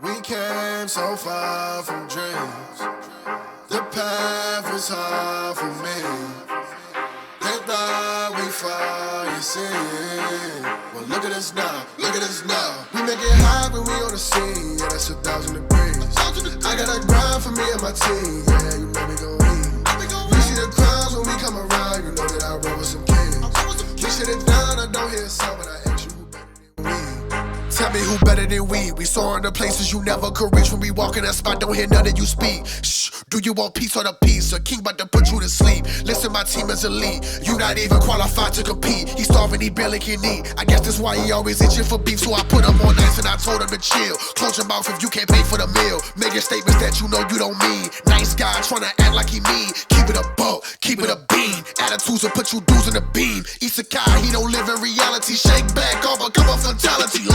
We came so far from dreams. The path was hard for me. They thought we fall, you see. Well, look at us now, look at us now. We make it hot when we on the scene. Yeah, that's 1,000 degrees. I got a grind for me and my team. Yeah, you know we gon' eat. You see the crowds when we come around. You know that I roll with some kings. We sit it down, I don't hear a sound, but I ask you who better than we. Tell me who better than we. We soaring to places you never could reach. When we walk in that spot, don't hear none of you speak. Shh, do you want peace or the peace? A king about to put you to sleep. Listen, my team is elite. You not even qualified to compete. He starving, he barely can eat. I guess that's why he always itching for beef. So I put him on ice and I told him to chill. Close your mouth if you can't pay for the meal. Making statements that you know you don't mean. Nice guy trying to act like he mean. Keep it a buck, keep it a bean. Attitudes will put you dudes in the beam. Isekai, he don't live in reality. Shake back, all become a fatality.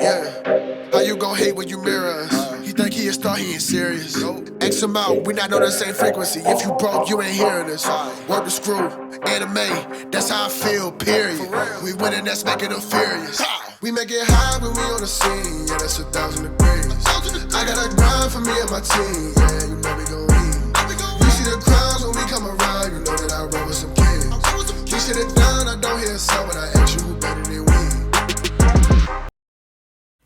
Yeah, how you gon' hate when you mirror us? He think he a star, he ain't serious. X him out, we not on the same frequency. If you broke, you ain't hearing this. Work the screw, anime, that's how I feel, period. We winning, that's making them furious. We make it high when we on the scene, yeah, that's 1,000 degrees. I got a grind for me and my team, yeah, you know we gon' eat. You see the crowds when we come around, you know that I roll with some kings. We sit it down, I don't hear a sound, but I ask you who better than we.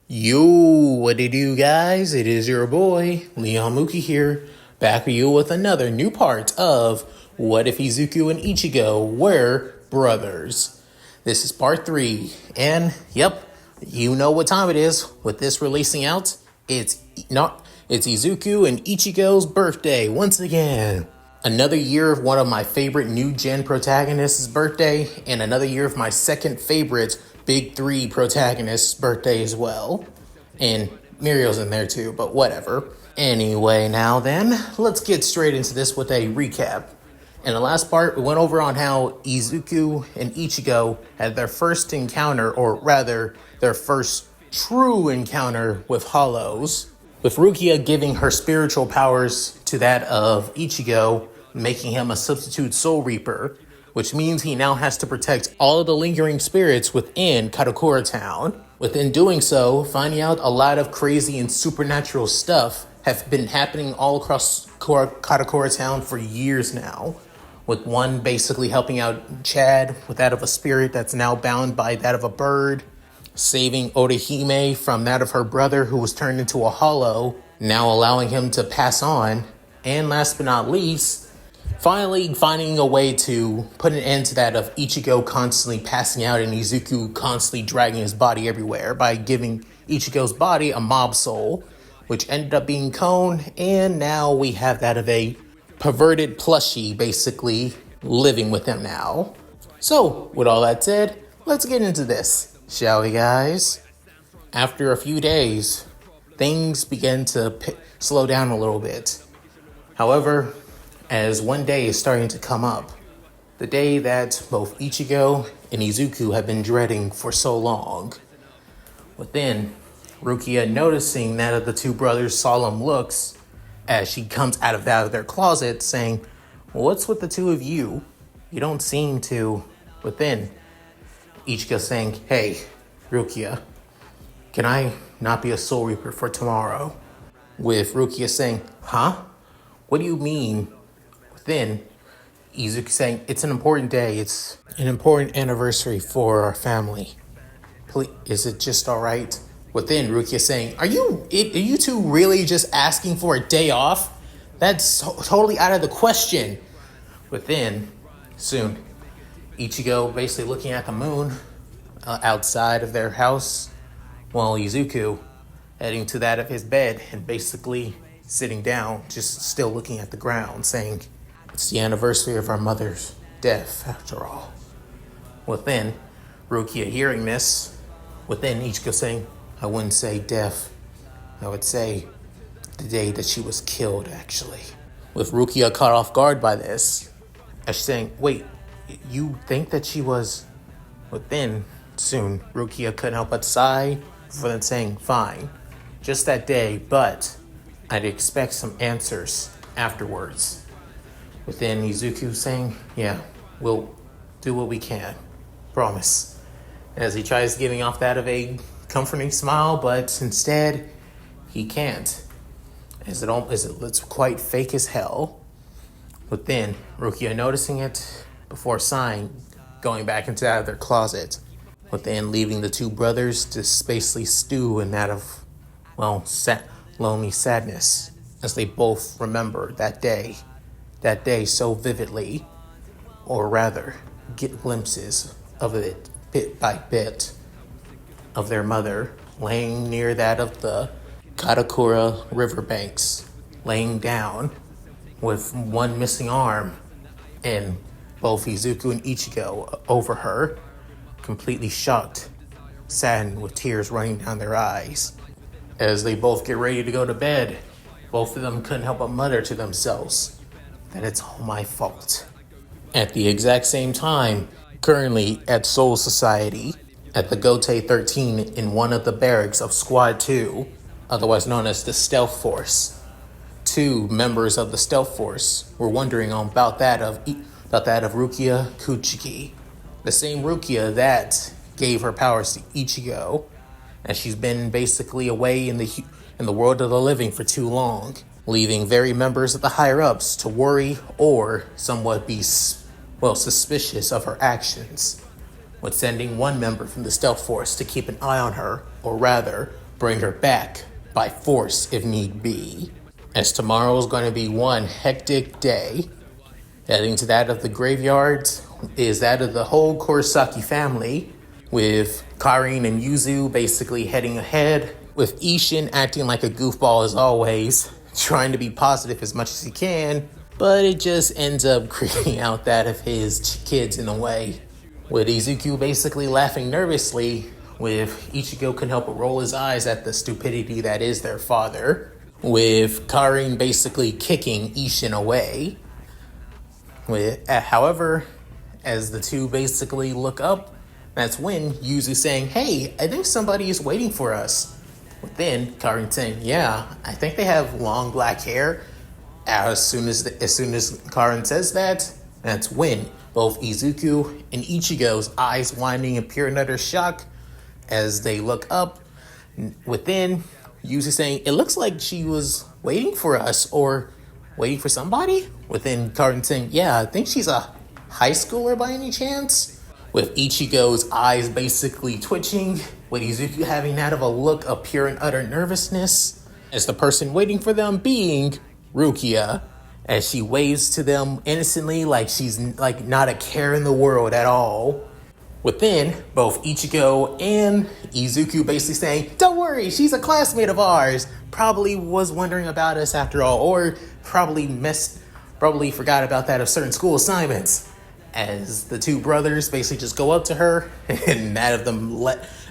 Yo, what it do, guys? It is your boy, Leon Mookie here, back with you with another new part of What If Izuku and Ichigo Were Brothers? This is part 3, and yep, you know what time it is. With this releasing out, it's Izuku and Ichigo's birthday once again. Another year of one of my favorite new gen protagonists' birthday, and another year of my second favorite Big 3 protagonist's birthday as well. And Muriel's in there too, but whatever. Anyway, now then, let's get straight into this with a recap. In the last part, we went over on how Izuku and Ichigo had their first encounter, or rather, their first true encounter with Hollows, with Rukia giving her spiritual powers to that of Ichigo, making him a substitute Soul Reaper, which means he now has to protect all of the lingering spirits within Katakura Town. Within doing so, finding out a lot of crazy and supernatural stuff have been happening all across Katakura Town for years now, with one basically helping out Chad with that of a spirit that's now bound by that of a bird, saving Orihime from that of her brother who was turned into a hollow, now allowing him to pass on, and last but not least, finally finding a way to put an end to that of Ichigo constantly passing out and Izuku constantly dragging his body everywhere by giving Ichigo's body a mob soul, which ended up being Cone, and now we have that of a perverted plushie basically living with him now. So, with all that said, let's get into this, shall we, guys? After a few days, things began to slow down a little bit. However, as one day is starting to come up, the day that both Ichigo and Izuku have been dreading for so long. Within, Rukia noticing that of the two brothers' solemn looks as she comes out of their closet saying, "What's with the two of you? You don't seem to..." Within, Ichigo saying, "Hey, Rukia, can I not be a Soul Reaper for tomorrow?" With Rukia saying, "Huh? What do you mean?" Then Izuku saying, "It's an important day. It's an important anniversary for our family. Please, is it just all right?" Within, Rukia saying, Are you two really just asking for a day off? That's totally out of the question." Within, soon, Ichigo basically looking at the moon outside of their house, while Izuku heading to that of his bed and basically sitting down, just still looking at the ground, saying, "It's the anniversary of our mother's death, after all." Within, Rukia hearing this, within Ichigo saying, "I wouldn't say death. I would say the day that she was killed, actually." With Rukia caught off guard by this, as she's saying, "Wait, you think that she was..." Within, soon, Rukia couldn't help but sigh, before then saying, "Fine, just that day, but I'd expect some answers afterwards." Within, Izuku saying, "Yeah, we'll do what we can. Promise." As he tries giving off that of a comforting smile, but instead, he can't. It's quite fake as hell. But then Rukia noticing it before sighing, going back into out of their closet. But then leaving the two brothers to basically stew in that of, lonely sadness as they both remember that day so vividly, or rather, get glimpses of it bit by bit of their mother laying near that of the Katakura riverbanks, laying down with one missing arm, and both Izuku and Ichigo over her, completely shocked, saddened with tears running down their eyes. As they both get ready to go to bed, both of them couldn't help but mutter to themselves that it's all my fault. At the exact same time, currently at Soul Society, at the Gote 13 in one of the barracks of Squad 2, otherwise known as the Stealth Force. Two members of the Stealth Force were wondering about that of Rukia Kuchiki, the same Rukia that gave her powers to Ichigo, and she's been basically away in the world of the living for too long, leaving very members of the higher-ups to worry or somewhat be, suspicious of her actions, with sending one member from the Stealth Force to keep an eye on her, or rather, bring her back by force if need be. As tomorrow is going to be one hectic day, heading to that of the graveyards is that of the whole Kurosaki family, with Karin and Yuzu basically heading ahead, with Ishin acting like a goofball as always, trying to be positive as much as he can, but it just ends up creeping out that of his kids in a way. With Izuku basically laughing nervously, with Ichigo couldn't help but roll his eyes at the stupidity that is their father, with Karin basically kicking Ishin away. However, as the two basically look up, that's when Yuzu saying, "Hey, I think somebody is waiting for us." But then Karin saying, "Yeah, I think they have long black hair." As soon as Karin says that, that's when both Izuku and Ichigo's eyes widening in pure and utter shock as they look up. Within, Yuzu saying, "It looks like she was waiting for us or waiting for somebody." Within, Karin saying, "Yeah, I think she's a high schooler by any chance?" With Ichigo's eyes basically twitching, with Izuku having that of a look of pure and utter nervousness, as the person waiting for them being Rukia, as she waves to them innocently like she's like not a care in the world at all. Within, both Ichigo and Izuku basically saying, "Don't worry, she's a classmate of ours. Probably was wondering about us after all, or probably forgot about that of certain school assignments." As the two brothers basically just go up to her, and that of them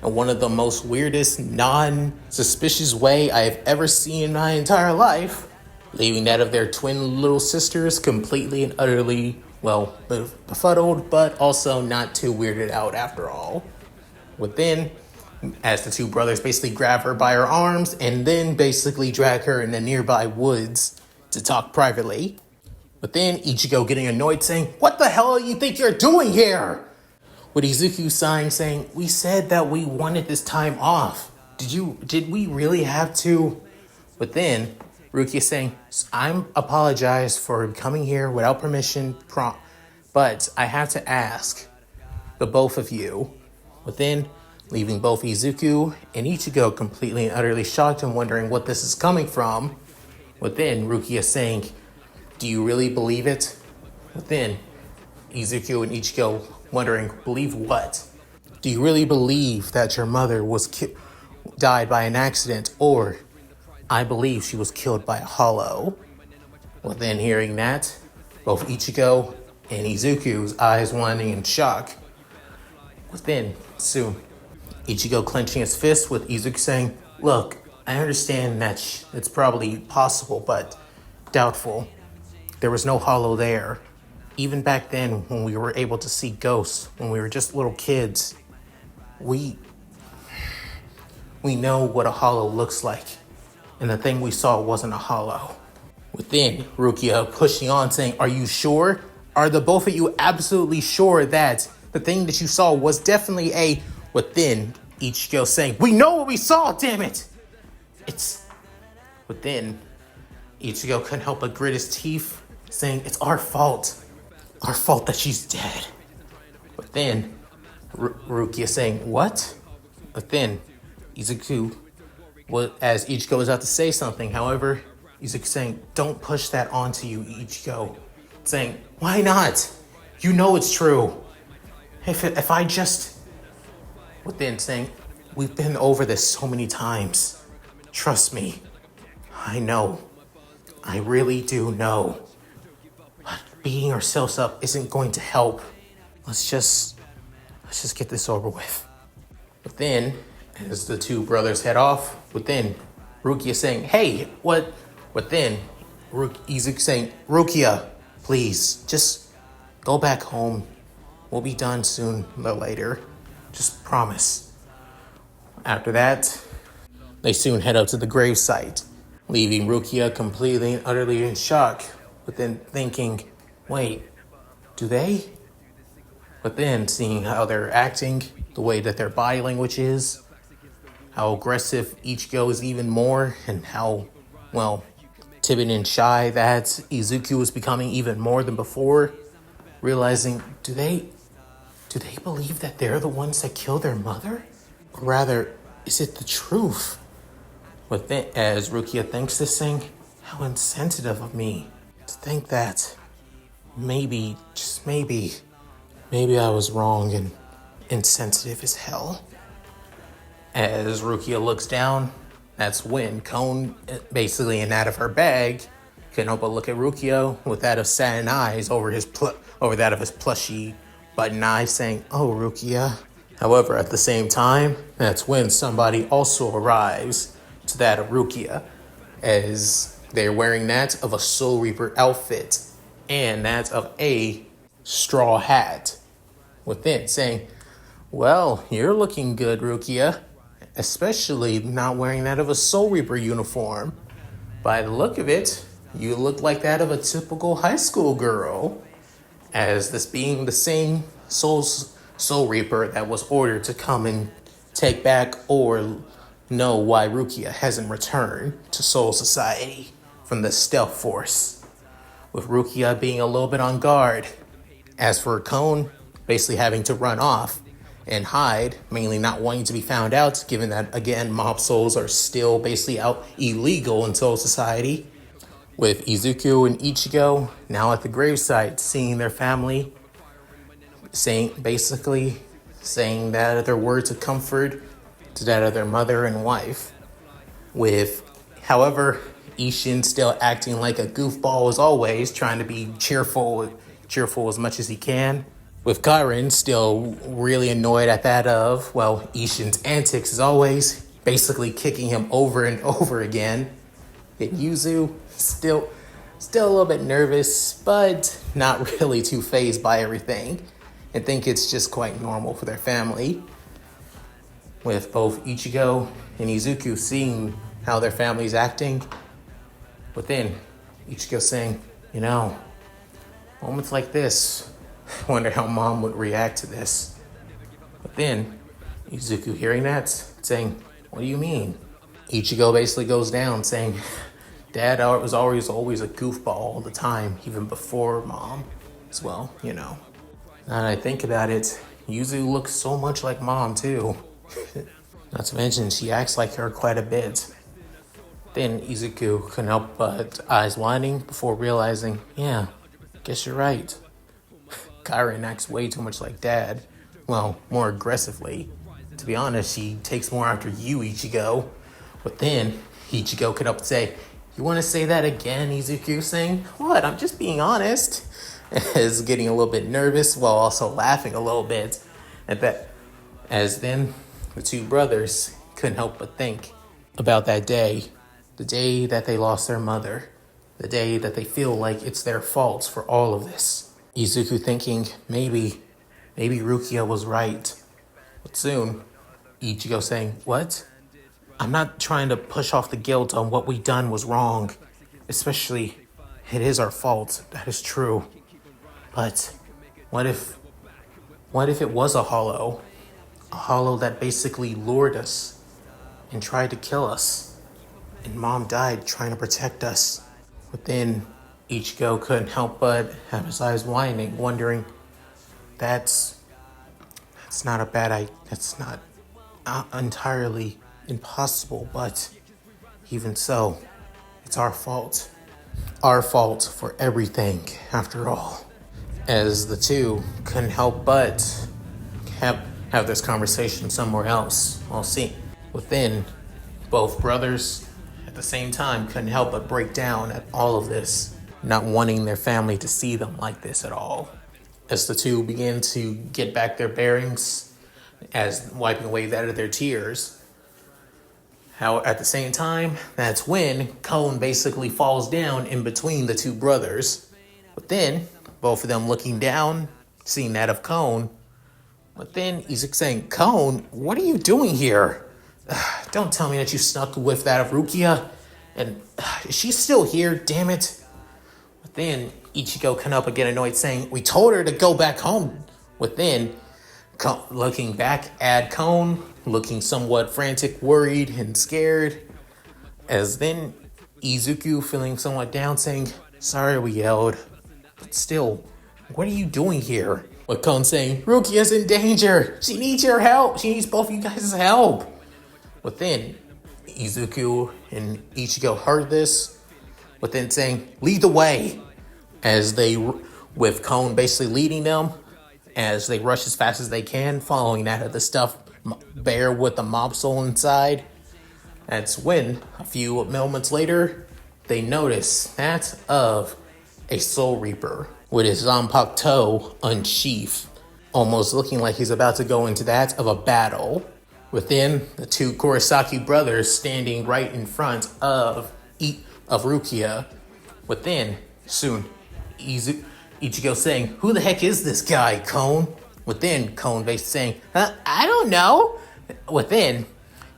in one of the most weirdest, non-suspicious way I have ever seen in my entire life, leaving that of their twin little sisters completely and utterly, befuddled, but also not too weirded out after all. Within, as the two brothers basically grab her by her arms and then basically drag her in the nearby woods to talk privately. But then Ichigo getting annoyed saying, "What the hell do you think you're doing here?" With Izuku sighing saying, "We said that we wanted this time off. Did we really have to?" But then Rukia saying, "I'm apologize for coming here without permission, but I have to ask the both of you." Within, leaving both Izuku and Ichigo completely and utterly shocked and wondering what this is coming from. Within, Rukia saying, "Do you really believe it?" Within, Izuku and Ichigo wondering, "Believe what? Do you really believe that your mother was died by an accident, or I believe she was killed by a hollow?" Within hearing that, both Ichigo and Izuku's eyes widening in shock. Within, soon, Ichigo clenching his fist with Izuku saying, "Look, I understand that it's probably possible, but doubtful. There was no hollow there. Even back then, when we were able to see ghosts, when we were just little kids, we know what a hollow looks like, and the thing we saw wasn't a hollow." Within, Rukia pushing on saying, "Are you sure? Are the both of you absolutely sure that the thing that you saw was definitely a..." Within, Ichigo saying, "We know what we saw, damn it! But then Ichigo couldn't help but grit his teeth, saying, it's our fault. Our fault that she's dead. But then Rukia saying, what? But then Izuku, as Ichigo was about to say something, however, Izuku saying, don't push that onto you, Ichigo. Saying, why not? You know it's true. If I just... But then saying, we've been over this so many times. Trust me. I know. I really do know. But beating ourselves up isn't going to help. Let's just get this over with. But then, as the two brothers head off, but then Rukia saying, hey, what? But then Izuku saying, Rukia, please, just go back home. We'll be done soon or later. Just promise. After that, they soon head up to the gravesite, leaving Rukia completely and utterly in shock, but then thinking, wait, do they? But then seeing how they're acting, the way that their body language is, how aggressive Ichigo is even more, and how, well, timid and shy that Izuku is becoming even more than before, realizing, do they believe that they're the ones that killed their mother? Or rather, is it the truth? But then, as Rukia thinks this thing, how insensitive of me to think that maybe, just maybe I was wrong and insensitive as hell. As Rukia looks down, that's when Kon, basically in out of her bag, couldn't help but look at Rukia with that of saddened eyes over that of his plushy button eyes, saying, "Oh, Rukia." However, at the same time, that's when somebody also arrives to that of Rukia, as they're wearing that of a Soul Reaper outfit and that of a straw hat. Within saying, "Well, you're looking good, Rukia, especially not wearing that of a Soul Reaper uniform. By the look of it, you look like that of a typical high school girl." As this being the same Soul Reaper that was ordered to come and take back or know why Rukia hasn't returned to Soul Society from the Stealth Force, with Rukia being a little bit on guard. As for Kon, basically having to run off and hide, mainly not wanting to be found out, given that, again, mob souls are still basically out illegal in Soul Society. With Izuku and Ichigo now at the gravesite, seeing their family, saying that their words of comfort to that of their mother and wife. With, however, Ishin still acting like a goofball as always, trying to be cheerful as much as he can. With Karen still really annoyed at that of, well, Ishin's antics as always, basically kicking him over and over again. And Yuzu still a little bit nervous, but not really too fazed by everything, and think it's just quite normal for their family. With both Ichigo and Izuku seeing how their family's acting, but then Ichigo saying, moments like this, I wonder how mom would react to this. But then Izuku hearing that, saying, what do you mean? Ichigo basically goes down saying, Dad was always a goofball all the time, even before Mom as well, Now that I think about it, Yuzu looks so much like Mom too. Not to mention, she acts like her quite a bit. Then Izuku couldn't help but eyes widening before realizing, yeah, guess you're right. Karen acts way too much like Dad. Well, more aggressively. To be honest, she takes more after you, Ichigo. But then Ichigo could help but say, you want to say that again, Izuku? Saying, what? I'm just being honest. As getting a little bit nervous while also laughing a little bit at that. As then the two brothers couldn't help but think about that day. The day that they lost their mother. The day that they feel like it's their fault for all of this. Izuku thinking, maybe Rukia was right. But soon, Ichigo saying, what? I'm not trying to push off the guilt on what we done was wrong. Especially, it is our fault. That is true. But what if it was a hollow? A hollow that basically lured us and tried to kill us. and Mom died trying to protect us. But then Ichigo couldn't help but have his eyes widening, wondering, that's not a bad idea. That's not entirely impossible, but even so, it's our fault. Our fault for everything, after all. As the two couldn't help but have this conversation somewhere else. I'll see. Within, both brothers at the same time couldn't help but break down at all of this, not wanting their family to see them like this at all. As the two began to get back their bearings, as wiping away that of their tears, how at the same time, that's when Cone basically falls down in between the two brothers. But then, both of them looking down, seeing that of Cone. But then he's saying, Cone, what are you doing here? Don't tell me that you snuck with that of Rukia. And is she still here? Damn it. But then Ichigo come up and get annoyed, saying, we told her to go back home. But then, looking back at Cone, looking somewhat frantic, worried, and scared. As then Izuku feeling somewhat down, saying, sorry we yelled. But still, what are you doing here? But Cone saying, Rukia's in danger. She needs your help. She needs both of you guys' help. But then Izuku and Ichigo heard this, but then saying, lead the way. As they, with Cone basically leading them, as they rush as fast as they can, following that of the stuffed bear with the mob soul inside. That's when, a few moments later, they notice that of a Soul Reaper with his Zanpakuto unsheathed, almost looking like he's about to go into that of a battle. Within, the two Kurosaki brothers standing right in front of Rukia. Within, soon, Ichigo saying, who the heck is this guy, Cone? Within, Cone basically saying, I don't know. Within,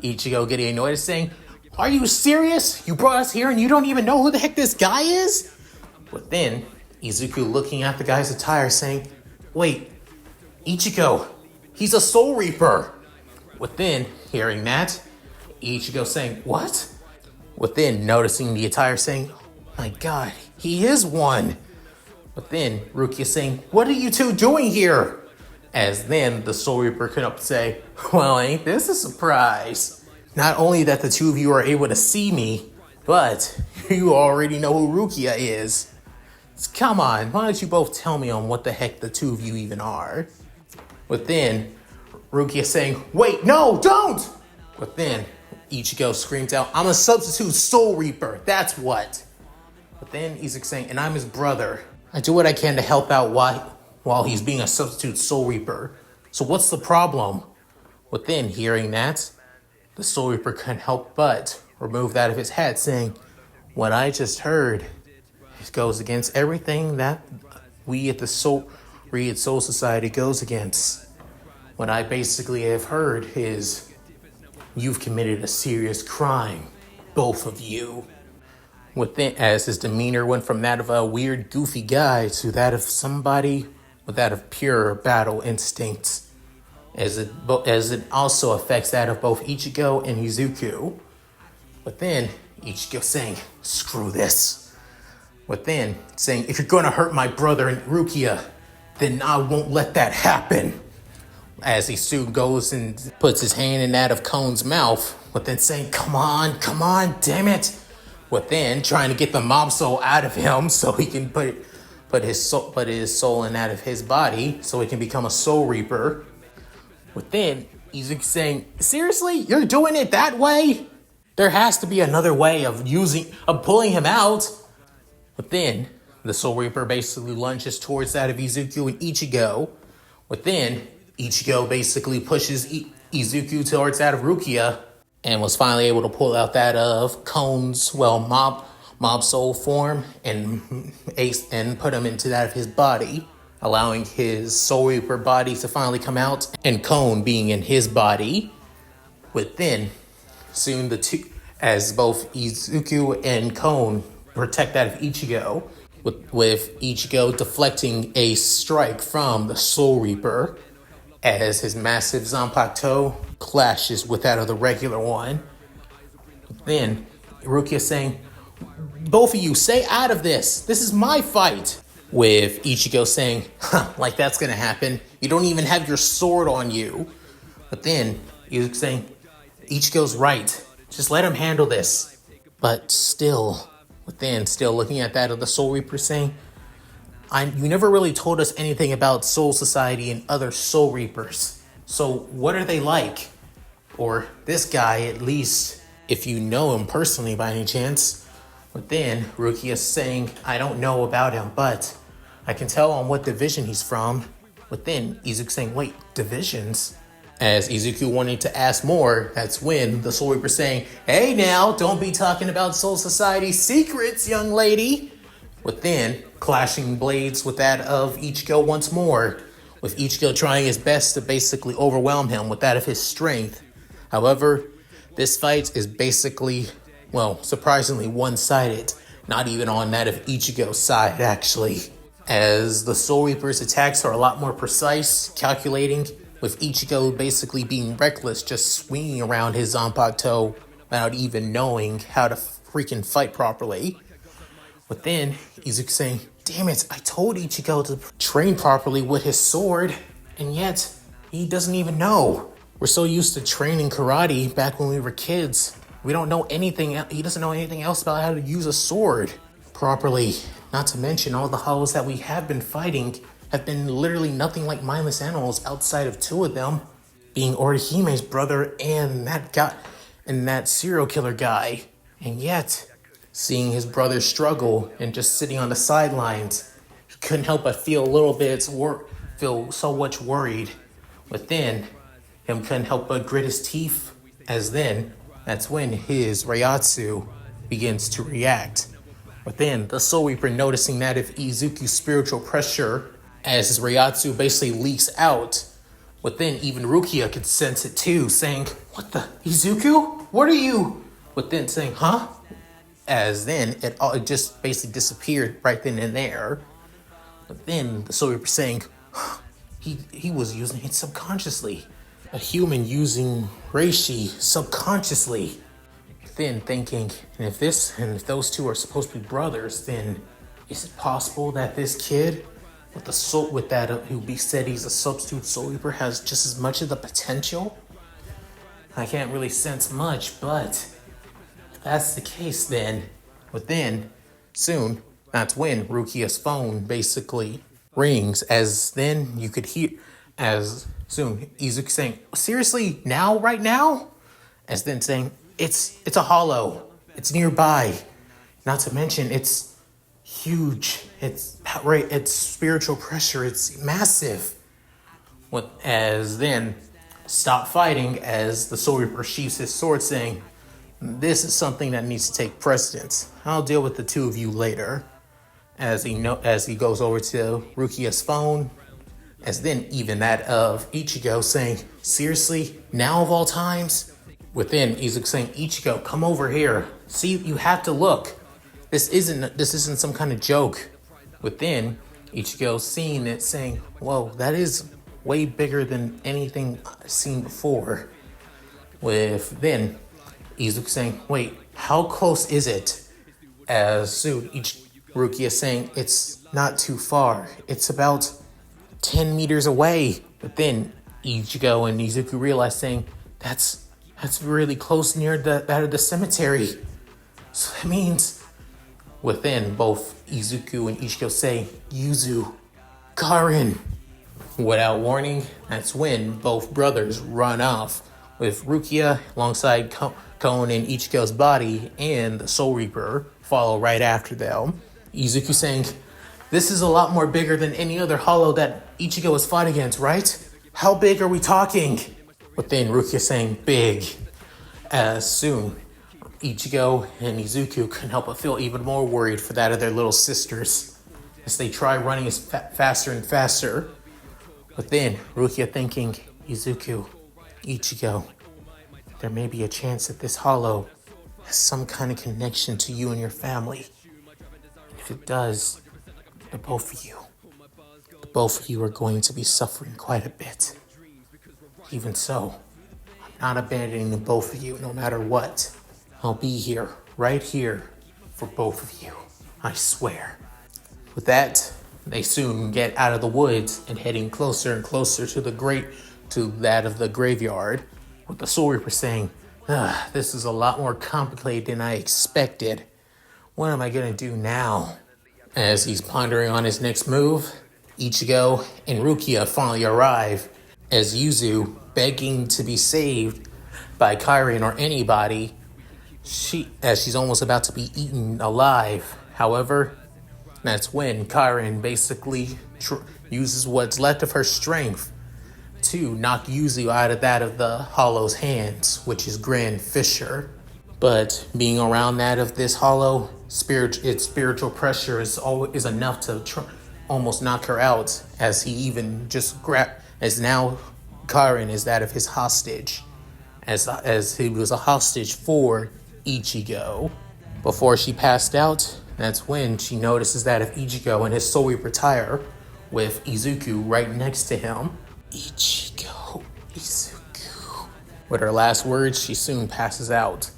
Ichigo getting annoyed, saying, are you serious? You brought us here and you don't even know who the heck this guy is? Within, Izuku looking at the guy's attire, saying, wait, Ichigo, he's a Soul Reaper. Within, hearing that, Ichigo saying, what? Within, noticing the attire, saying, oh my god, he is one. But then Rukia saying, what are you two doing here? As then the Soul Reaper could up say, well, ain't this a surprise? Not only that the two of you are able to see me, but you already know who Rukia is. So come on, why don't you both tell me on what the heck the two of you even are? But then Rukia saying, wait, no, don't! But then Ichigo screams out, I'm a substitute Soul Reaper, that's what. But then Izuku saying, and I'm his brother. I do what I can to help out while he's being a substitute Soul Reaper. So what's the problem? But then, hearing that, the Soul Reaper couldn't help but remove that of his head, saying, what I just heard goes against everything that we at the Soul Society goes against. What I basically have heard is, you've committed a serious crime, both of you. Within, as his demeanor went from that of a weird, goofy guy to that of somebody with that of pure battle instincts, as it also affects that of both Ichigo and Izuku. But then Ichigo saying, screw this. But then saying, if you're going to hurt my brother and Rukia, then I won't let that happen. As he soon goes and puts his hand in that of Cone's mouth, but then saying, come on, damn it. But then trying to get the mob soul out of him so he can put his soul in that of his body so he can become a Soul Reaper. But then Izuku saying, seriously, you're doing it that way? There has to be another way of pulling him out. But then the Soul Reaper basically lunges towards that of Izuku and Ichigo. But then Ichigo basically pushes Izuku towards that of Rukia, and was finally able to pull out that of Cone's, mob soul form and put him into that of his body, allowing his Soul Reaper body to finally come out, and Cone being in his body. Within, soon the two, as both Izuku and Cone protect that of Ichigo, with Ichigo deflecting a strike from the Soul Reaper, as his massive Zanpakuto clashes with that of the regular one. Then Rukia saying, both of you, stay out of this. This is my fight. With Ichigo saying, like that's gonna happen. You don't even have your sword on you. But then Izuku saying, Ichigo's right. Just let him handle this. But still, still looking at that of the Soul Reaper saying, you never really told us anything about Soul Society and other Soul Reapers. So what are they like? Or this guy, at least, if you know him personally by any chance. But then Rukia is saying, I don't know about him, but I can tell on what division he's from. But then Izuku saying, wait, divisions? As Izuku wanting to ask more, that's when the Soul Reaper saying, hey now, don't be talking about Soul Society secrets, young lady. With then clashing blades with that of Ichigo once more, with Ichigo trying his best to basically overwhelm him with that of his strength. However, this fight is basically, well, surprisingly one-sided, not even on that of Ichigo's side actually, as the Soul Reaper's attacks are a lot more precise, calculating, with Ichigo basically being reckless, just swinging around his Zanpakuto without even knowing how to freaking fight properly. But then Izuku saying, damn it, I told Ichigo to train properly with his sword, and yet he doesn't even know. We're so used to training karate back when we were kids. We don't know anything, he doesn't know anything else about how to use a sword properly. Not to mention all the hollows that we have been fighting have been literally nothing like mindless animals outside of two of them, being Orihime's brother and that guy, and that serial killer guy. And yet, seeing his brother struggle and just sitting on the sidelines, he couldn't help but feel a little bit, feel so much worried. But then, him couldn't help but grit his teeth, as then, that's when his Reiatsu begins to react. But then, the Soul Reaper noticing that if Izuku's spiritual pressure, as his Reiatsu basically leaks out, but then even Rukia could sense it too, saying, what the, Izuku? What are you? But then saying, huh? As then, it just basically disappeared right then and there. But then, the Soul Reaper saying, he was using it subconsciously. A human using Reishi subconsciously. Then thinking, and if those two are supposed to be brothers, then is it possible that this kid with the soul, with that who said he's a substitute Soul Reaper, has just as much of the potential? I can't really sense much, but if that's the case, then soon that's when Rukia's phone basically rings, as then you could hear as soon Izuku saying, seriously, now, right now? As then saying, it's a hollow. It's nearby. Not to mention, it's huge. It's spiritual pressure. It's massive. As then, stop fighting as the Soul Reaper sheaths his sword, saying, this is something that needs to take precedence. I'll deal with the two of you later. As he goes over to Rukia's phone, as then even that of Ichigo saying, seriously, now of all times? Within Izuku saying, Ichigo, come over here. See, you have to look. This isn't some kind of joke. Within Ichigo seeing it, saying, whoa, that is way bigger than anything I've seen before. With then Izuku saying, wait, how close is it? As soon Rukia saying, it's not too far. It's about 10 meters away. But then Ichigo and Izuku realize, saying, that's really close near that of the cemetery. So that means within both Izuku and Ichigo say, Yuzu, Karin. Without warning, that's when both brothers run off, with Rukia alongside Kon and Ichigo's body, and the Soul Reaper follow right after them. Izuku saying, this is a lot more bigger than any other hollow that Ichigo has fought against, right? How big are we talking? But then Rukia saying, big. As soon, Ichigo and Izuku couldn't help but feel even more worried for that of their little sisters, as they try running as faster and faster. But then Rukia thinking, Izuku, Ichigo, there may be a chance that this hollow has some kind of connection to you and your family. And if it does, the both of you are going to be suffering quite a bit. Even so, I'm not abandoning the both of you no matter what. I'll be here right here for both of you. I swear. With that, they soon get out of the woods and heading closer and closer to that of the graveyard, with the Soul Reaper saying, this is a lot more complicated than I expected. What am I gonna do now? As he's pondering on his next move, Ichigo and Rukia finally arrive, as Yuzu, begging to be saved by Kairin or anybody, as she's almost about to be eaten alive. However, that's when Kairin basically uses what's left of her strength to knock Yuzu out of that of the Hollow's hands, which is Grand Fisher. But being around that of this Hollow, its spiritual pressure is enough to almost knock her out, as he even just as now Kairin is that of his hostage, as he was a hostage for Ichigo. Before she passed out, that's when she notices that of Ichigo and his Soul Reaper tire, with Izuku right next to him. Ichigo, Izuku. With her last words, she soon passes out,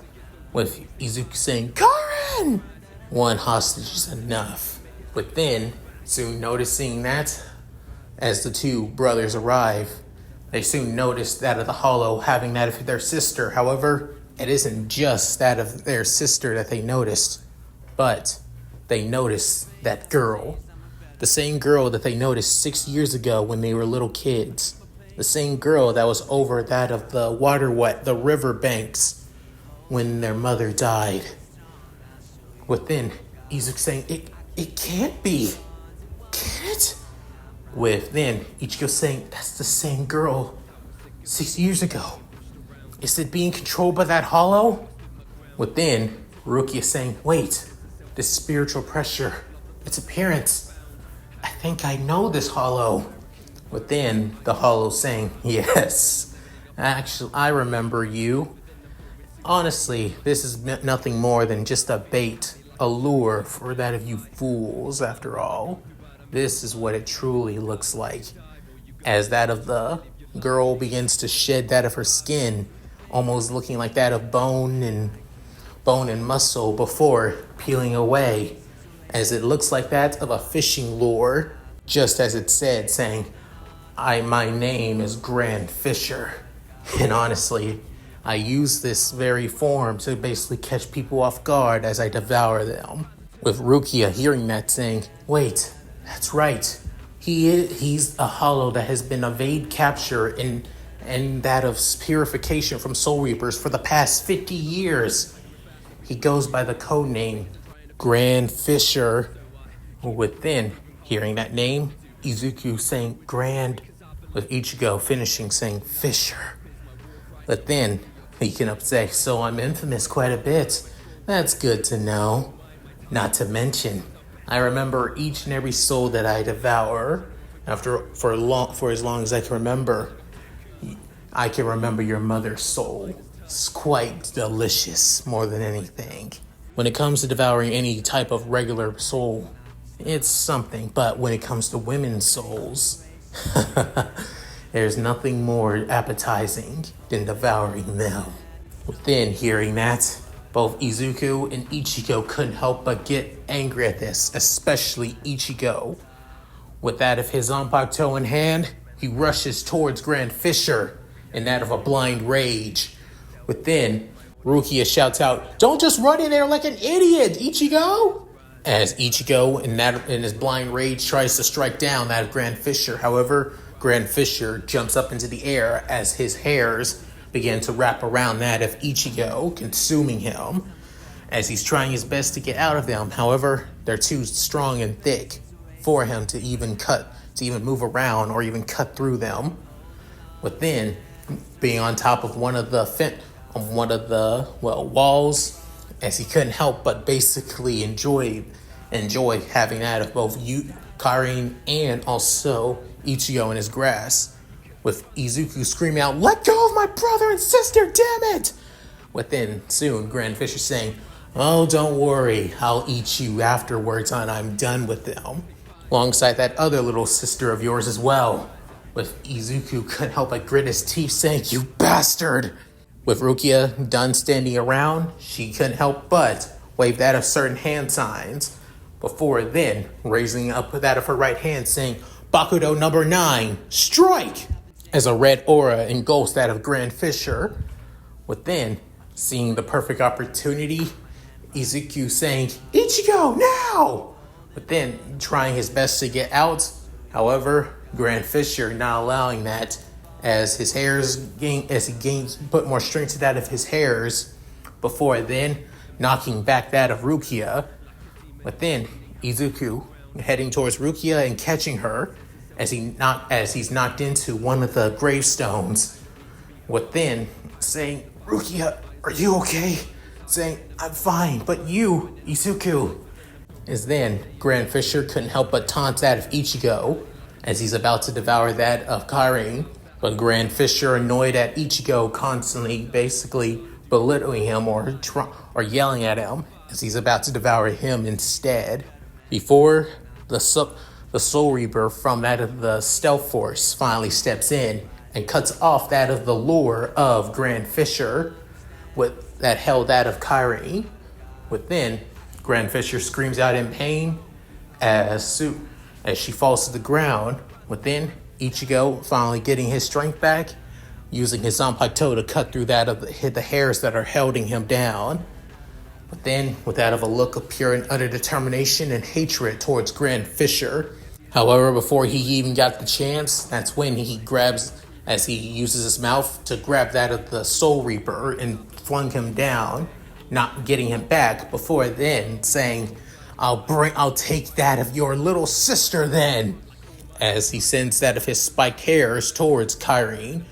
with Izuku saying, Kairin! One hostage is enough. But then, soon noticing that, as the two brothers arrive, they soon notice that of the Hollow having that of their sister. However, it isn't just that of their sister that they noticed, but they noticed that girl. The same girl that they noticed 6 years ago when they were little kids. The same girl that was over that of the river banks when their mother died. Within, Izuku saying, it can't be. Can it? With then Ichigo saying, that's the same girl 6 years ago. Is it being controlled by that Hollow? Within, Rukia saying, wait, this spiritual pressure, its appearance. I think I know this Hollow. Within, the Hollow saying, yes, actually, I remember you. Honestly, this is nothing more than just a bait, a lure for that of you fools, after all. This is what it truly looks like. As that of the girl begins to shed that of her skin, almost looking like that of bone and muscle before peeling away, as it looks like that of a fishing lure, just as it said, saying, my name is Grand Fisher. And honestly, I use this very form to basically catch people off guard as I devour them. With Rukia hearing that saying, wait, that's right. He's a Hollow that has been evade capture and that of purification from Soul Reapers for the past 50 years. He goes by the code name Grand Fisher. Within hearing that name, Izuku saying Grand, with Ichigo finishing saying Fisher. But then he can say, so I'm infamous quite a bit. That's good to know. Not to mention, I remember each and every soul that I devour for as long as I can remember. I can remember your mother's soul. It's quite delicious more than anything. When it comes to devouring any type of regular soul, it's something. But when it comes to women's souls, there's nothing more appetizing than devouring them. Within hearing that, both Izuku and Ichigo couldn't help but get angry at this, especially Ichigo. With that of his Zanpakuto in hand, he rushes towards Grand Fisher in that of a blind rage. Within, Rukia shouts out, don't just run in there like an idiot, Ichigo! As Ichigo, in his blind rage, tries to strike down that of Grand Fisher. However, Grand Fisher jumps up into the air as his hairs begin to wrap around that of Ichigo, consuming him, as he's trying his best to get out of them. However, they're too strong and thick for him to even move around or even cut through them. Within, being on top of one of the walls, as he couldn't help but basically enjoy having that of both Kairin and also Ichigo in his grasp, with Izuku screaming out, let go of my brother and sister, damn it! Within, soon, Grand Fisher saying, oh, don't worry, I'll eat you afterwards and I'm done with them. Alongside that other little sister of yours as well, with Izuku couldn't help but grit his teeth saying, you bastard! With Rukia done standing around, she couldn't help but wave that of certain hand signs, before then raising up that of her right hand saying, Bakudo number 9, strike! As a red aura engulfs that of Grand Fisher. Within, seeing the perfect opportunity, Izuku saying, Ichigo, now! Within, trying his best to get out. However, Grand Fisher not allowing that, as his hairs put more strength to that of his hairs, before then knocking back that of Rukia. Within, Izuku heading towards Rukia and catching her as he's knocked into one of the gravestones. Within, saying, Rukia, are you okay? Saying, I'm fine, but you, Izuku. As then, Grand Fisher couldn't help but taunt that of Ichigo as he's about to devour that of Kairin. But Grand Fisher, annoyed at Ichigo constantly basically belittling him or yelling at him as he's about to devour him instead. Before the Soul Reaper from that of the Stealth Force finally steps in and cuts off that of the lure of Grand Fisher that held that of Kairi. Within, Grand Fisher screams out in pain as she falls to the ground. Within, Ichigo finally getting his strength back, using his Zanpakuto to cut through that of the hairs that are holding him down. But then, with that of a look of pure and utter determination and hatred towards Grand Fisher. However, before he even got the chance, that's when he grabs, as he uses his mouth to grab that of the Soul Reaper and flung him down, not getting him back. Before then, saying, I'll take that of your little sister then, as he sends that of his spiked hairs towards Kairi.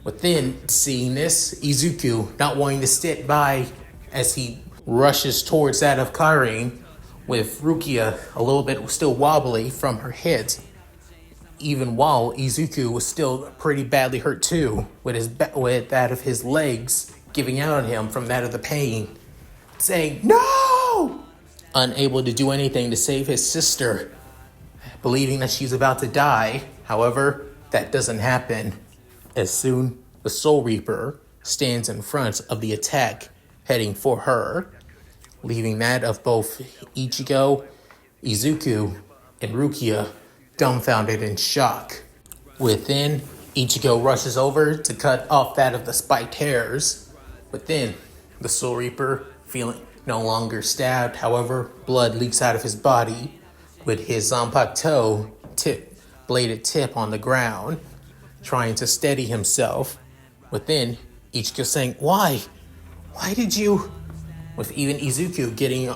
Within, seeing this, Izuku not wanting to sit by as he rushes towards that of Kairi, with Rukia a little bit still wobbly from her hit, even while Izuku was still pretty badly hurt too, with that of his legs giving out on him from that of the pain, saying, No! Unable to do anything to save his sister, believing that she's about to die. However, that doesn't happen. As soon the Soul Reaper stands in front of the attack, heading for her, leaving that of both Ichigo, Izuku, and Rukia dumbfounded in shock. Within, Ichigo rushes over to cut off that of the spiked hairs. Within, the Soul Reaper, feeling no longer stabbed, however, blood leaks out of his body, with his Zanpakuto bladed tip on the ground, trying to steady himself. Within, Ichigo saying, Why? Why did you? With even Izuku getting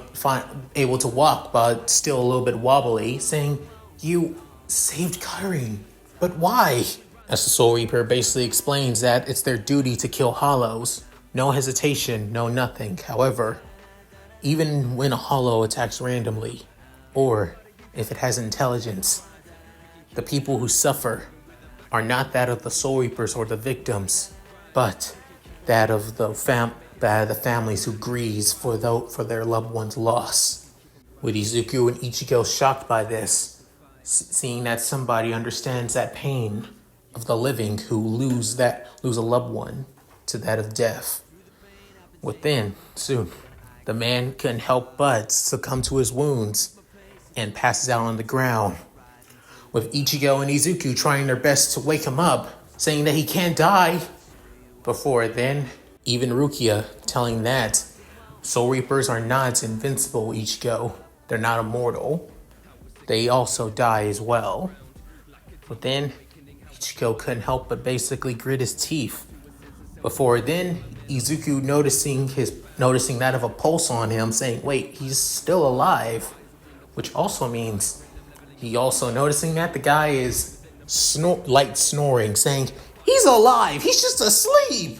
able to walk, but still a little bit wobbly, saying, You saved Kairi, but why? As the Soul Reaper basically explains that it's their duty to kill Hollows. No hesitation, no nothing. However, even when a Hollow attacks randomly, or if it has intelligence, the people who suffer are not that of the Soul Reapers or the victims, but that of the families who grieve for their loved one's loss. With Izuku and Ichigo shocked by this, seeing that somebody understands that pain of the living who lose a loved one to that of death. Within, soon, the man couldn't help but succumb to his wounds and passes out on the ground, with Ichigo and Izuku trying their best to wake him up, saying that he can't die. Before then, even Rukia telling that Soul Reapers are not invincible, Ichigo. They're not immortal. They also die as well. But then, Ichigo couldn't help but basically grit his teeth. Before then, Izuku noticing that of a pulse on him, saying, wait, he's still alive. Which also means he also noticing that the guy is light snoring, saying, he's alive, he's just asleep.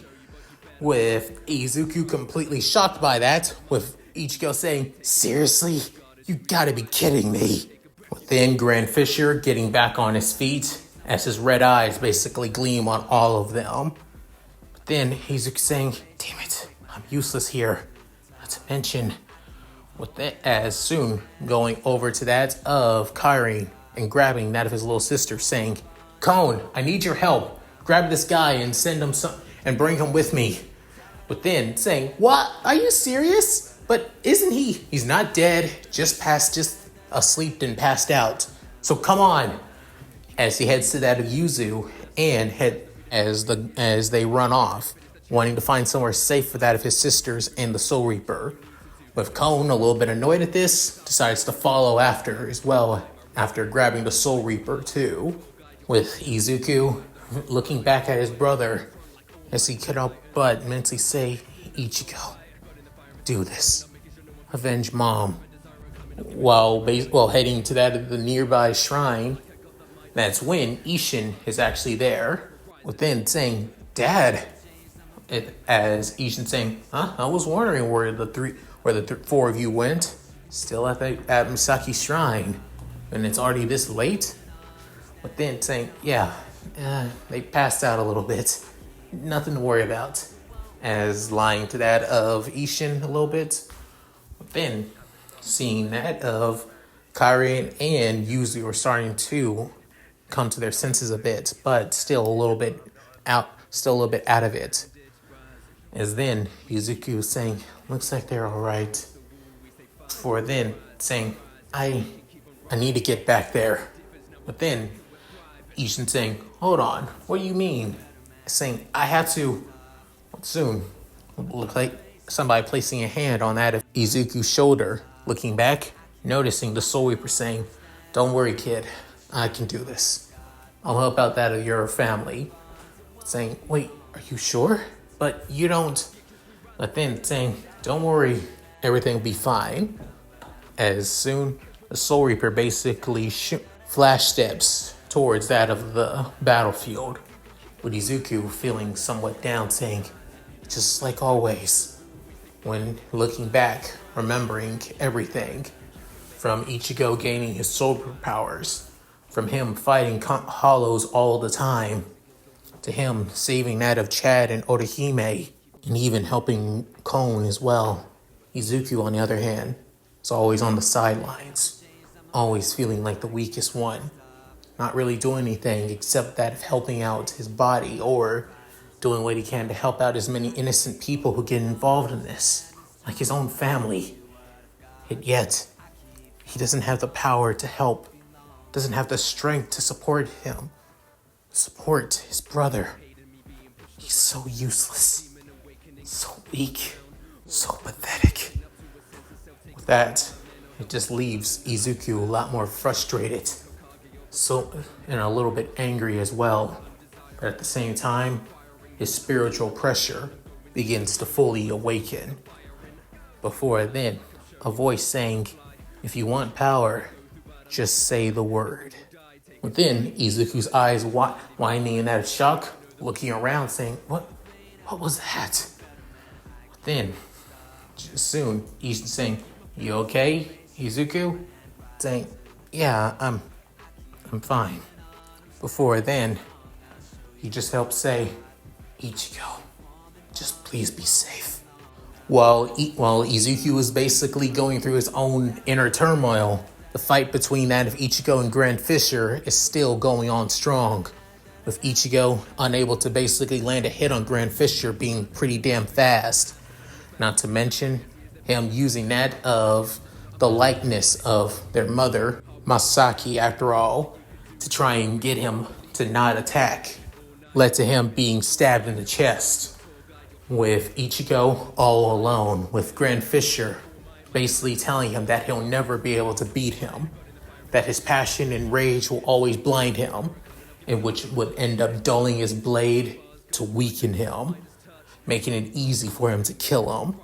With Izuku completely shocked by that, with Ichigo saying, seriously? You gotta be kidding me. Then Grand Fisher getting back on his feet as his red eyes basically gleam on all of them. But then Izuku saying, damn it, I'm useless here. Not to mention, with that, as soon going over to that of Kairi and grabbing that of his little sister, saying, Cone, I need your help. Grab this guy and send him and bring him with me. But then saying, "What? Are you serious? But isn't he? He's not dead. Just asleep and passed out. So come on." As he heads to that of Yuzu and as they run off, wanting to find somewhere safe for that of his sisters and the Soul Reaper. With Kon a little bit annoyed at this, decides to follow after as well, after grabbing the Soul Reaper too. With Izuku looking back at his brother as he could help but mentally say, "Ichigo, do this. Avenge Mom." While heading to that of the nearby shrine, that's when Ishin is actually there, within saying, "Dad." As Ishin saying, "Huh? I was wondering where the four of you went. Still at Misaki's shrine, and it's already this late." But then saying, "Yeah, they passed out a little bit. Nothing to worry about." As lying to that of Ishin a little bit. But then seeing that of Kairi and Yuzu are starting to come to their senses a bit, but still a little bit out of it. As then Izuku is saying, "Looks like they're all right." For then saying, I need to get back there." But then Ishin saying, "Hold on, what do you mean?" Saying, "I have to soon." Look like somebody placing a hand on that of Izuku's shoulder. Looking back, noticing the Soul Reaper saying, "Don't worry, kid. I can do this. I'll help out that of your family." Saying, "Wait, are you sure? But you don't." But then saying, "Don't worry, everything will be fine." As soon the Soul Reaper basically flash steps towards that of the battlefield, with Izuku feeling somewhat down, saying, "Just like always." When looking back, remembering everything from Ichigo gaining his soul powers, from him fighting hollows all the time, to him saving that of Chad and Orihime, and even helping Kon as well. Izuku, on the other hand, is always on the sidelines, always feeling like the weakest one, not really doing anything except that of helping out his body or doing what he can to help out as many innocent people who get involved in this, like his own family. And yet, he doesn't have the power to help, doesn't have the strength to support him, support his brother. He's so useless, so weak, so pathetic. With that, it just leaves Izuku a lot more frustrated, and a little bit angry as well. But at the same time, his spiritual pressure begins to fully awaken. Before then, a voice saying, "If you want power, just say the word." Within, Izuku's eyes widening in that shock, looking around, saying, What was that?" Then, just soon, Ishin saying, "You okay, Izuku?" Saying, "Yeah, I'm fine." Before then, he just helped say, "Ichigo, just please be safe." While Izuku was basically going through his own inner turmoil, the fight between that of Ichigo and Grand Fisher is still going on strong, with Ichigo unable to basically land a hit on Grand Fisher being pretty damn fast. Not to mention him using that of the likeness of their mother, Masaki, after all, to try and get him to not attack, led to him being stabbed in the chest, with Ichigo all alone, with Grand Fisher basically telling him that he'll never be able to beat him, that his passion and rage will always blind him, and which would end up dulling his blade to weaken him, making it easy for him to kill him.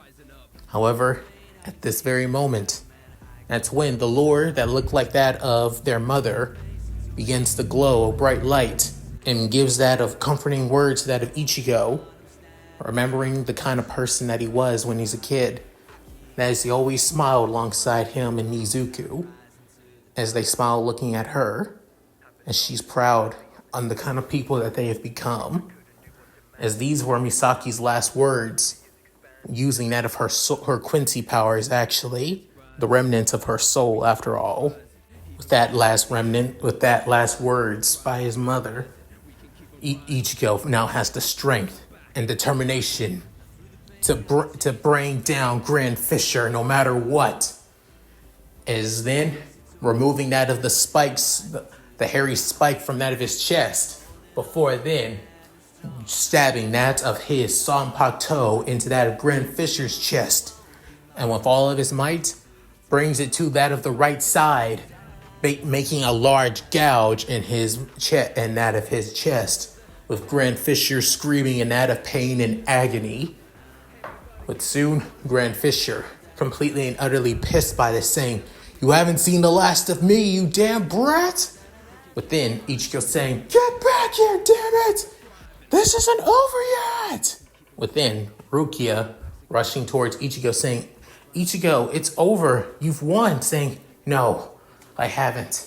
However, at this very moment, that's when the lure that looked like that of their mother begins to glow a bright light and gives that of comforting words to that of Ichigo, remembering the kind of person that he was when he's a kid, as he always smiled alongside him and Izuku, as they smile looking at her, as she's proud on the kind of people that they have become, as these were Misaki's last words, using that of her Quincy powers, actually, the remnants of her soul after all. With that last words by his mother, Ichigo now has the strength and determination to bring down Grand Fisher no matter what. Is then removing that of the spikes, the hairy spike from that of his chest, before then stabbing that of his Sanpakuto into that of Grand Fisher's chest, and with all of his might, brings it to that of the right side, making a large gouge in his chest and that of his chest, with Grand Fisher screaming in that of pain and agony. But soon, Grand Fisher, completely and utterly pissed by this, saying, "You haven't seen the last of me, you damn brat!" But then Ichigo saying, "Get back here, damn it! This isn't over yet!" Within, Rukia rushing towards Ichigo saying, "Ichigo, it's over. You've won." Saying, "No, I haven't.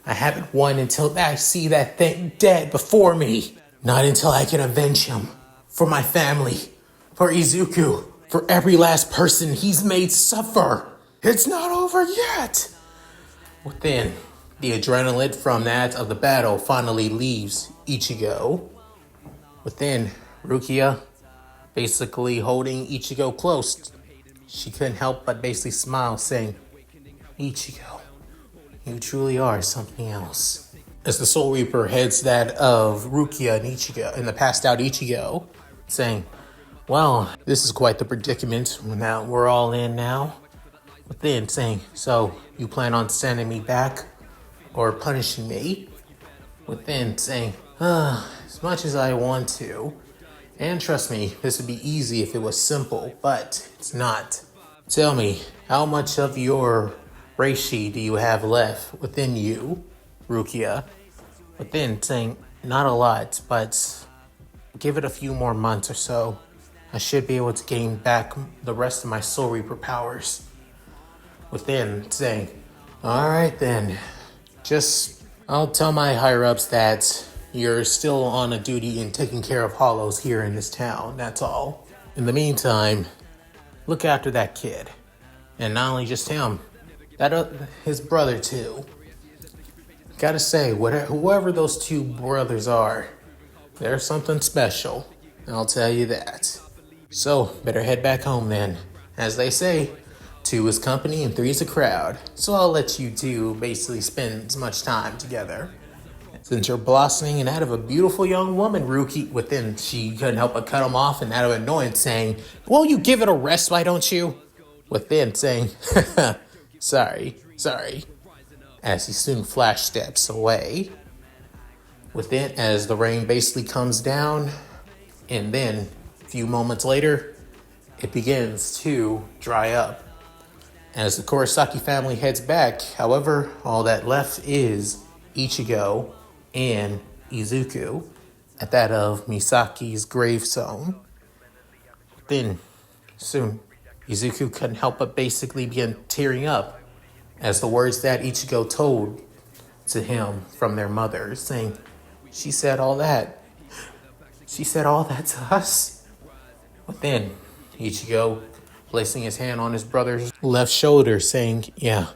I haven't won until I see that thing dead before me. Not until I can avenge him. For my family. For Izuku. For every last person he's made suffer. It's not over yet." Within, the adrenaline from that of the battle finally leaves Ichigo. Within, Rukia basically holding Ichigo close. She couldn't help but basically smile, saying, "Ichigo, you truly are something else." As the Soul Reaper heads that of Rukia and Ichigo, and the passed out Ichigo, saying, "Well, this is quite the predicament that we're all in now." But then saying, "So, you plan on sending me back or punishing me?" Within saying, "As much as I want to. And trust me, this would be easy if it was simple, but it's not. Tell me, how much of your reishi do you have left within you, Rukia?" Within saying, "Not a lot, but give it a few more months or so. I should be able to gain back the rest of my Soul Reaper powers." Within saying, "All right then, I'll tell my higher-ups that you're still on a duty in taking care of hollows here in this town, that's all. In the meantime, look after that kid. And not only just him, his brother too. Gotta say, whoever those two brothers are, they're something special, I'll tell you that. So, better head back home then. As they say, 2 is company and 3 is a crowd. So I'll let you two basically spend as much time together. Since you're blossoming and out of a beautiful young woman, Ruki," within, she couldn't help but cut him off and out of annoyance saying, "Well, you give it a rest, why don't you?" Within saying, sorry. As he soon flash steps away. Within, as the rain basically comes down, and then a few moments later, it begins to dry up. As the Kurosaki family heads back, however, all that left is Ichigo and Izuku at that of Misaki's gravestone. Then, soon, Izuku couldn't help but basically begin tearing up as the words that Ichigo told to him from their mother, saying, She said all that to us." But then, Ichigo placing his hand on his brother's left shoulder, saying, "Yeah,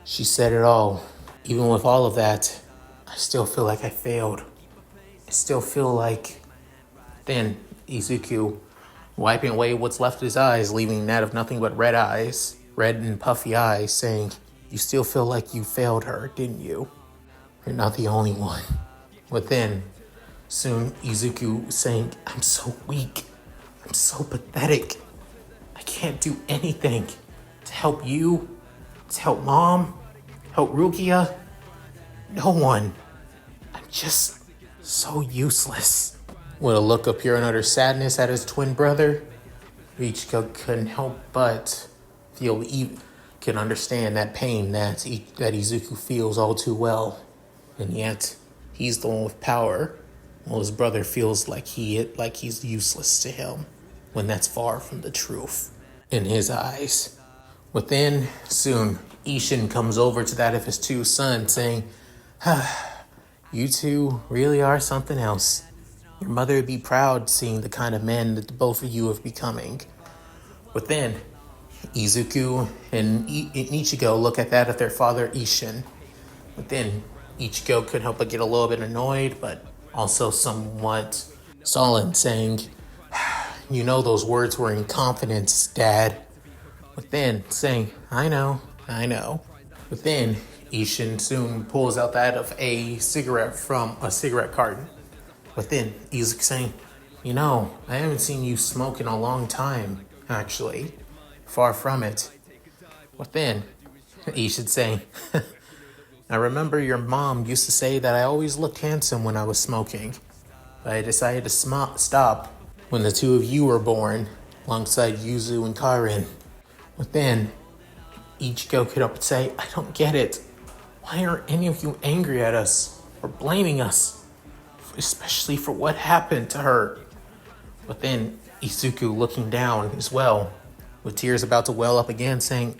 she said it all. Even with all of that, I still feel like I failed. I still feel like..." Then Izuku, wiping away what's left of his eyes, leaving that of nothing but red eyes, red and puffy eyes, saying, "You still feel like you failed her, didn't you? You're not the only one." But then, soon Izuku saying, "I'm so weak. I'm so pathetic. I can't do anything to help you, to help Mom, help Rukia. No one. I'm just so useless." With a look of pure and utter sadness at his twin brother, Ichigo couldn't help but can understand that pain that Izuku feels all too well. And yet, he's the one with power, while his brother feels like he's useless to him, when that's far from the truth in his eyes. Within, soon, Ishin comes over to that of his 2 sons, saying, "You two really are something else. Your mother would be proud seeing the kind of men that both of you are becoming." Within, Izuku and Ichigo look at that of their father, Ishin. Within, Ichigo couldn't help but get a little bit annoyed, but also somewhat sullen, saying, You know those words were in confidence, Dad. But then, saying, I know. But then, Ishin soon pulls out that of a cigarette from a cigarette carton. But then, Izuku saying, I haven't seen you smoke in a long time, actually. Far from it. But then, Ishin saying, I remember your mom used to say that I always looked handsome when I was smoking. But I decided to stop when the two of you were born, alongside Yuzu and Karin. But then, Ichigo could up and say, I don't get it. Why aren't any of you angry at us or blaming us? Especially for what happened to her. But then, Izuku looking down as well, with tears about to well up again, saying,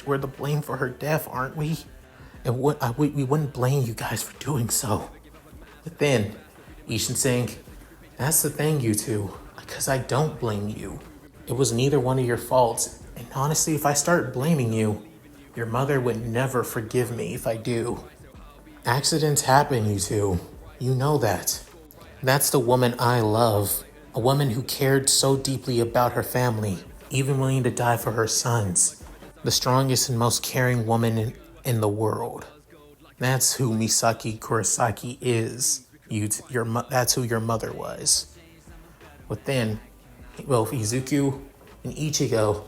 we're the blame for her death, aren't we? And we wouldn't blame you guys for doing so. But then, Ishin saying, that's the thing, you two, because I don't blame you. It was neither one of your faults, and honestly, if I start blaming you, your mother would never forgive me if I do. Accidents happen, you two. You know that. That's the woman I love. A woman who cared so deeply about her family, even willing to die for her sons. The strongest and most caring woman in the world. That's who Misaki Kurosaki is. That's who your mother was. But then, Izuku and Ichigo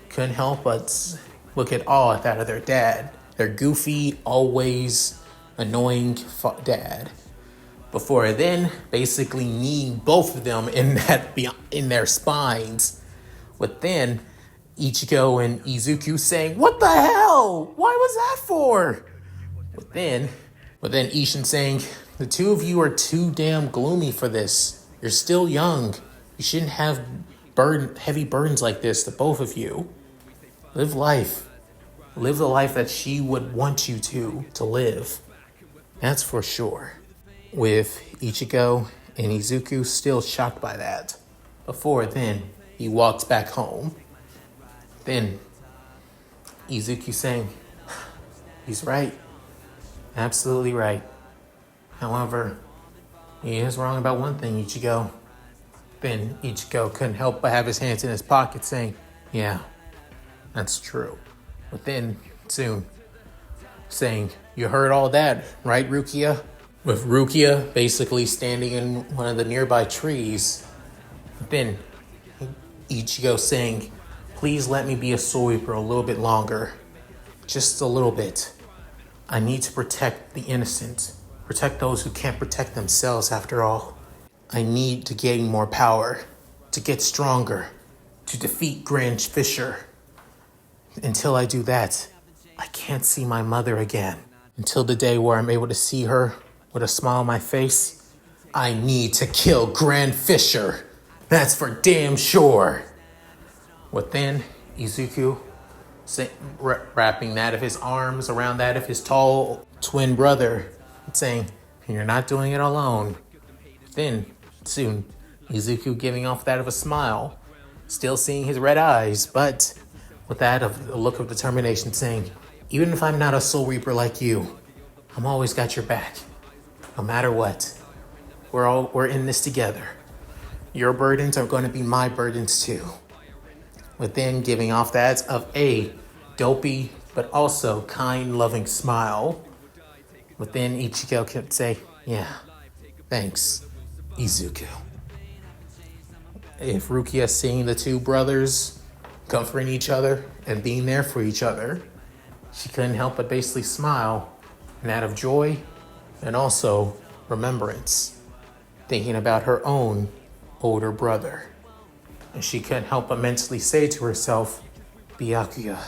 couldn't help but look at awe at that of their dad. Their goofy, always annoying dad. Before then, basically kneeing both of them in their spines. But then, Ichigo and Izuku saying, what the hell? Why was that for? But then Ishin saying, the two of you are too damn gloomy for this. You're still young. You shouldn't have heavy burdens like this, the both of you. Live life. Live the life that she would want you to live. That's for sure. With Ichigo and Izuku still shocked by that. Before then, he walks back home. Then, Izuku saying, he's right. Absolutely right. However, he is wrong about one thing, Ichigo. Then Ichigo couldn't help but have his hands in his pocket saying, yeah, that's true. But then, soon, saying, you heard all that, right, Rukia? With Rukia basically standing in one of the nearby trees. But then, Ichigo saying, please let me be a Soul Reaper a little bit longer. Just a little bit. I need to protect the innocent. Protect those who can't protect themselves after all. I need to gain more power. To get stronger. To defeat Grand Fisher. Until I do that, I can't see my mother again. Until the day where I'm able to see her with a smile on my face, I need to kill Grand Fisher. That's for damn sure. But then, Izuku, wrapping that of his arms around that of his tall twin brother, saying, you're not doing it alone. Then, soon, Izuku giving off that of a smile, still seeing his red eyes, but with that of a look of determination, saying, even if I'm not a Soul Reaper like you, I'm always got your back. No matter what. We're in this together. Your burdens are going to be my burdens too. But then giving off that of a dopey but also kind, loving smile. But then Ichigo could say, yeah, thanks, Izuku. If Rukia seeing the two brothers comforting each other and being there for each other, she couldn't help but basically smile, and that of joy and also remembrance, thinking about her own older brother. And she couldn't help but mentally say to herself, Byakuya.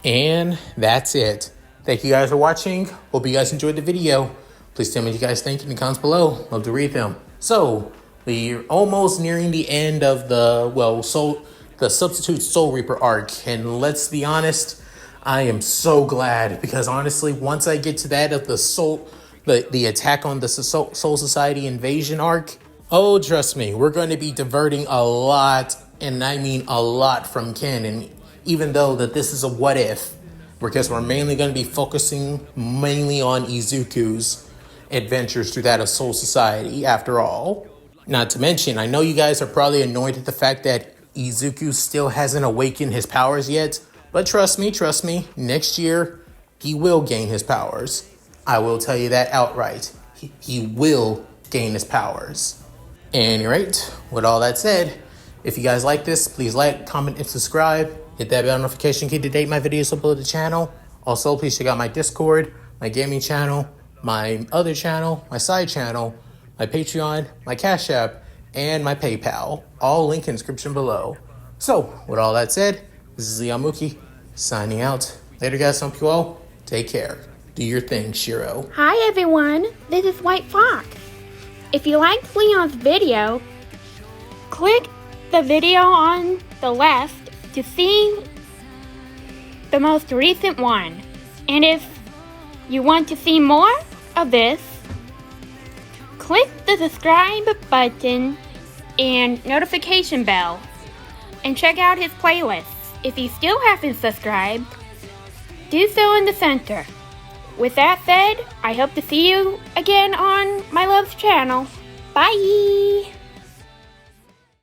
And that's it. Thank you guys for watching. Hope you guys enjoyed the video. Please tell me what you guys think in the comments below. Love to read them. So, we're almost nearing the end of the Substitute Soul Reaper arc. And let's be honest, I am so glad, because honestly, once I get to that of the attack on the Soul Society invasion arc, oh, trust me, we're going to be diverting a lot, and I mean a lot, from canon, even though that this is a what if, because we're mainly going to be focusing mainly on Izuku's adventures through that of Soul Society, after all. Not to mention, I know you guys are probably annoyed at the fact that Izuku still hasn't awakened his powers yet, but trust me, next year, he will gain his powers. I will tell you that outright. He will gain his powers. And right, with all that said, if you guys like this, please like, comment, and subscribe. Hit that bell notification key to date my videos upload to the channel. Also, please check out my Discord, my gaming channel, my other channel, my side channel, my Patreon, my Cash App, and my PayPal. All linked in the description below. So, with all that said, this is Leon Mookie, signing out. Later, guys. Hope you all take care. Do your thing, Shiro. Hi everyone, this is White Fox. If you liked Leon's video, click the video on the left to see the most recent one. And if you want to see more of this, click the subscribe button and notification bell and check out his playlists. If you still haven't subscribed, do so in the center. With that said, I hope to see you again on my love's channel. Bye!